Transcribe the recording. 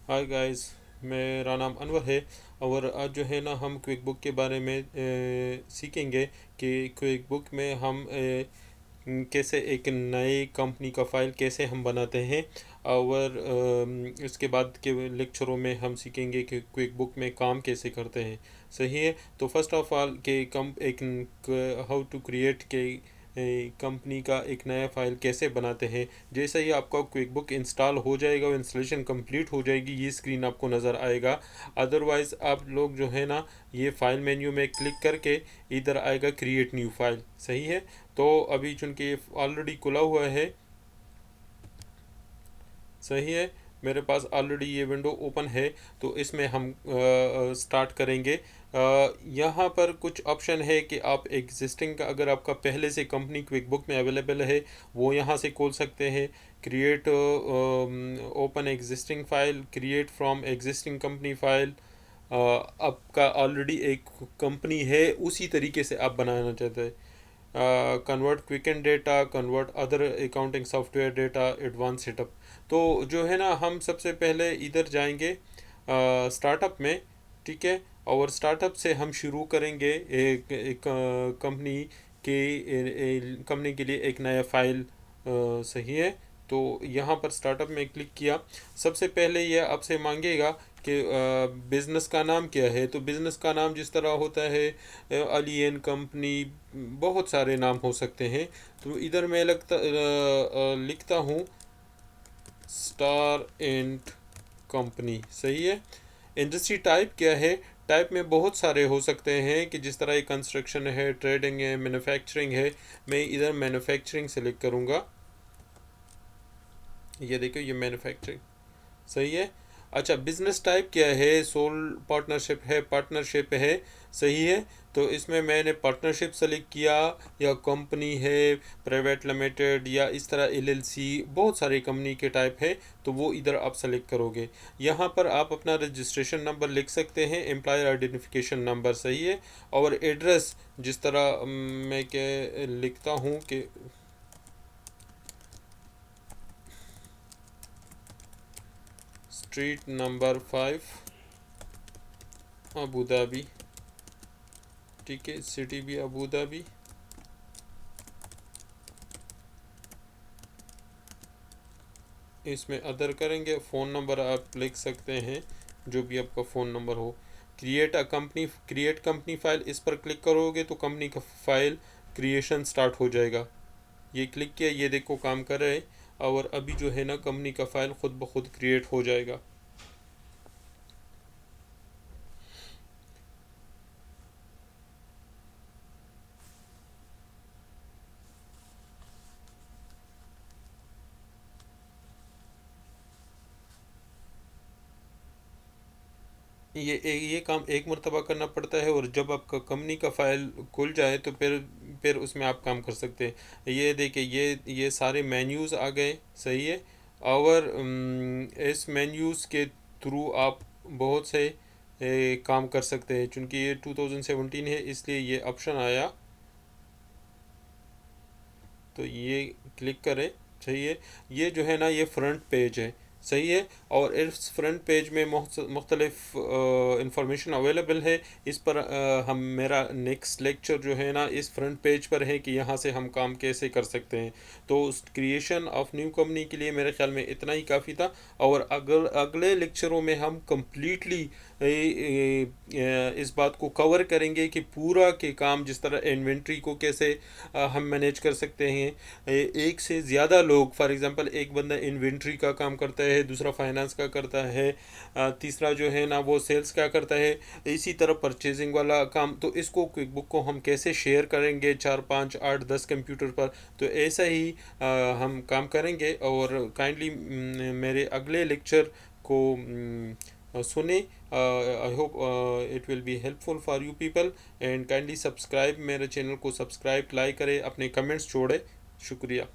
Hi guys, मेरा नाम अनवर है। और आज जो है ना हम क्विक बुक के बारे में सीखेंगे कि क्विक बुक में हम कैसे एक नई कंपनी का फ़ाइल कैसे हम बनाते हैं। और इसके बाद के लेक्चरों में हम सीखेंगे कि क्विक बुक में काम कैसे करते हैं। सही है। तो फर्स्ट ऑफ ऑल के कम एक हाउ टू क्रिएट के कंपनी का एक नया फ़ाइल कैसे बनाते हैं। जैसे ही आपका क्विक बुक इंस्टॉल हो जाएगा और इंस्टॉलेशन कंप्लीट हो जाएगी, ये स्क्रीन आपको नज़र आएगा। अदरवाइज़ आप लोग जो है ना, ये फाइल मेन्यू में क्लिक करके इधर आएगा क्रिएट न्यू फाइल। सही है। तो अभी चूंकि ये ऑलरेडी खुला हुआ है, सही है, मेरे पास ऑलरेडी ये विंडो ओपन है। तो इसमें हम स्टार्ट करेंगे। यहाँ पर कुछ ऑप्शन है कि आप एग्जिस्टिंग का, अगर आपका पहले से कंपनी क्विक बुक में अवेलेबल है, वो यहाँ से खोल सकते हैं। Create open existing file, create from existing company file. आपका ऑलरेडी एक कंपनी है, उसी तरीके से आप बनाना चाहते हैं। Convert quick and data, convert other accounting software data, advance setup. तो जो है ना, हम सबसे पहले इधर जाएंगे स्टार्टअप में। ठीक है। और स्टार्टअप से हम शुरू करेंगे एक कंपनी के लिए एक नया फाइल। सही है। तो यहाँ पर स्टार्टअप में क्लिक किया। सबसे पहले ये आपसे मांगेगा कि बिज़नेस का नाम क्या है। तो बिज़नेस का नाम जिस तरह होता है, अली एंड कंपनी, बहुत सारे नाम हो सकते हैं। तो इधर मैं लिखता हूँ स्टार एंड कंपनी। सही है। इंडस्ट्री टाइप क्या है। टाइप में बहुत सारे हो सकते हैं, कि जिस तरह ये कंस्ट्रक्शन है, ट्रेडिंग है, मैन्युफैक्चरिंग है। मैं इधर मैन्युफैक्चरिंग सेलेक्ट करूँगा। ये देखो, ये मैन्युफैक्चरिंग। सही है। अच्छा, बिजनेस टाइप क्या है। सोल पार्टनरशिप है, पार्टनरशिप है। सही है। तो इसमें मैंने पार्टनरशिप सेलेक्ट किया, या कंपनी है प्राइवेट लिमिटेड, या इस तरह एलएलसी, बहुत सारी कंपनी के टाइप है। तो वो इधर आप सेलेक्ट करोगे। यहाँ पर आप अपना रजिस्ट्रेशन नंबर लिख सकते हैं, एम्प्लॉयर आइडेंटिफिकेशन नंबर। सही है। और एड्रेस जिस तरह मैं के लिखता हूँ कि स्ट्रीट नंबर 5, अबू धाबी। ठीक है। सिटी भी अबू धाबी। इसमें अदर करेंगे। फ़ोन नंबर आप लिख सकते हैं, जो भी आपका फ़ोन नंबर हो। क्रिएट कंपनी फ़ाइल, इस पर क्लिक करोगे तो कंपनी का फ़ाइल क्रिएशन स्टार्ट हो जाएगा। ये क्लिक किया, ये देखो काम कर रहे हैं। और अभी जो है ना, कंपनी का फ़ाइल ख़ुद ब खुद क्रिएट हो जाएगा। ये काम एक मरतबा करना पड़ता है, और जब आपका कंपनी का फ़ाइल खुल जाए तो फिर उसमें आप काम कर सकते हैं। ये देखिए, ये सारे मेन्यूज़ आ गए। सही है। और इस मेन्यूज़ के थ्रू आप बहुत से काम कर सकते हैं। चूँकि ये 2017 है, इसलिए ये ऑप्शन आया। तो ये क्लिक करें। सही है। ये जो है ना, ये फ्रंट पेज है। सही है। और इस फ्रंट पेज में मुख्तलिफ इंफॉर्मेशन अवेलेबल है। इस पर हम मेरा नेक्स्ट लेक्चर जो है ना, इस फ्रंट पेज पर है कि यहाँ से हम काम कैसे कर सकते हैं। तो क्रिएशन ऑफ न्यू कंपनी के लिए मेरे ख्याल में इतना ही काफ़ी था। और अगर अगले लेक्चरों में हम कम्प्लीटली इस बात को कवर करेंगे कि पूरा के काम, जिस तरह इन्वेंट्री को कैसे हम मैनेज कर सकते हैं। एक से ज़्यादा लोग, फॉर एग्जांपल एक बंदा इन्वेंट्री का काम करता है, दूसरा फाइनेंस का करता है, तीसरा जो है ना वो सेल्स का करता है, इसी तरह परचेजिंग वाला काम। तो इसको क्विक बुक को हम कैसे शेयर करेंगे 4 5 8 10 कंप्यूटर पर। तो ऐसा ही हम काम करेंगे। और काइंडली मेरे अगले लेक्चर को सुने। I hope it will be helpful for you people. And kindly subscribe, मेरे चैनल को सब्सक्राइब, लाइक करें, अपने कमेंट्स छोड़े। शुक्रिया।